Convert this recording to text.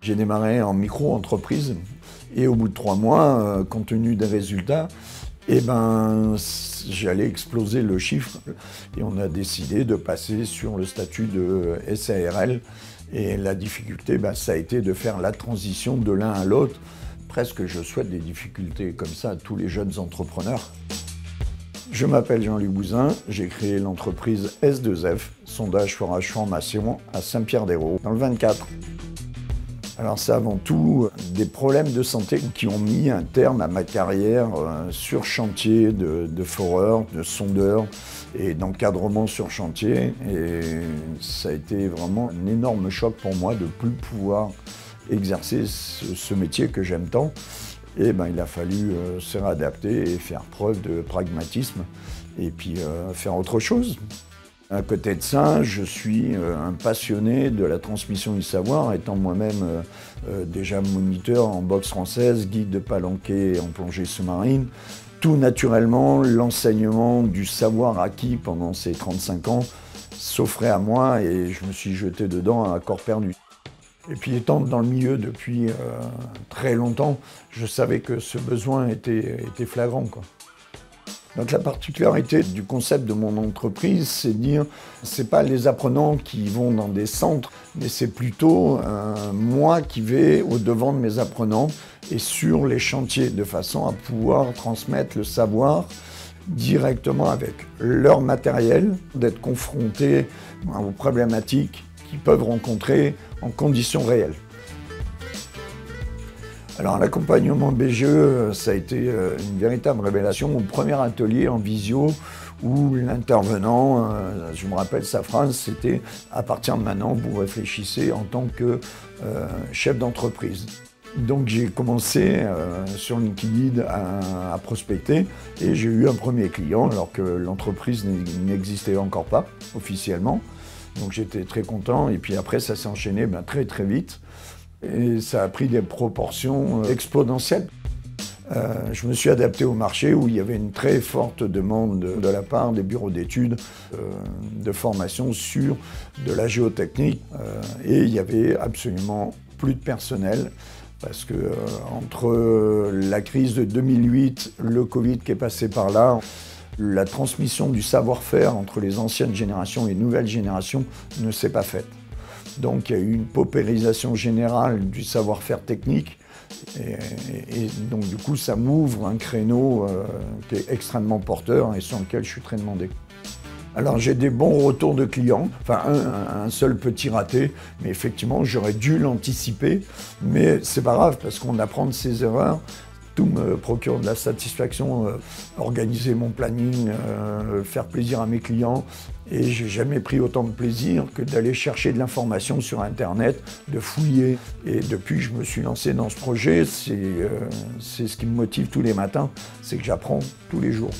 J'ai démarré en micro-entreprise et au bout de 3 mois, compte tenu des résultats, j'allais exploser le chiffre et on a décidé de passer sur le statut de SARL. Et la difficulté, ça a été de faire la transition de l'un à l'autre. Presque je souhaite des difficultés comme ça à tous les jeunes entrepreneurs. Je m'appelle Jean-Luc Bouzin, j'ai créé l'entreprise S2F, sondage forage formation à Saint-Pierre-d'Hérault, dans le 24. Alors c'est avant tout des problèmes de santé qui ont mis un terme à ma carrière sur chantier de foreur, de sondeur et d'encadrement sur chantier. Et ça a été vraiment un énorme choc pour moi de ne plus pouvoir exercer ce métier que j'aime tant. Et il a fallu se réadapter et faire preuve de pragmatisme et puis faire autre chose. À côté de ça, je suis un passionné de la transmission du savoir, étant moi-même déjà moniteur en boxe française, guide de palanquet en plongée sous-marine. Tout naturellement, l'enseignement du savoir acquis pendant ces 35 ans s'offrait à moi et je me suis jeté dedans à corps perdu. Et puis étant dans le milieu depuis très longtemps, je savais que ce besoin était flagrant, quoi. Donc la particularité du concept de mon entreprise, c'est de dire, c'est pas les apprenants qui vont dans des centres, mais c'est plutôt moi qui vais au-devant de mes apprenants et sur les chantiers, de façon à pouvoir transmettre le savoir directement avec leur matériel, d'être confronté aux problématiques qu'ils peuvent rencontrer en conditions réelles. Alors l'accompagnement BGE, ça a été une véritable révélation. Au premier atelier en visio où l'intervenant, je me rappelle sa phrase, c'était « à partir de maintenant, vous réfléchissez en tant que chef d'entreprise ». Donc j'ai commencé sur LinkedIn à prospecter et j'ai eu un premier client alors que l'entreprise n'existait encore pas officiellement. Donc j'étais très content et puis après ça s'est enchaîné très vite. Et ça a pris des proportions exponentielles. Je me suis adapté au marché où il y avait une très forte demande de la part des bureaux d'études de formation sur de la géotechnique. Et il y avait absolument plus de personnel parce que entre la crise de 2008, le Covid qui est passé par là, la transmission du savoir-faire entre les anciennes générations et les nouvelles générations ne s'est pas faite. Donc il y a eu une paupérisation générale du savoir-faire technique et donc du coup ça m'ouvre un créneau qui est extrêmement porteur et sur lequel je suis très demandé. Alors j'ai des bons retours de clients, enfin un seul petit raté, mais effectivement j'aurais dû l'anticiper, mais c'est pas grave parce qu'on apprend de ses erreurs. Tout me procure de la satisfaction, organiser mon planning, faire plaisir à mes clients. Et j'ai jamais pris autant de plaisir que d'aller chercher de l'information sur Internet, de fouiller. Et depuis que je me suis lancé dans ce projet, c'est ce qui me motive tous les matins, c'est que j'apprends tous les jours.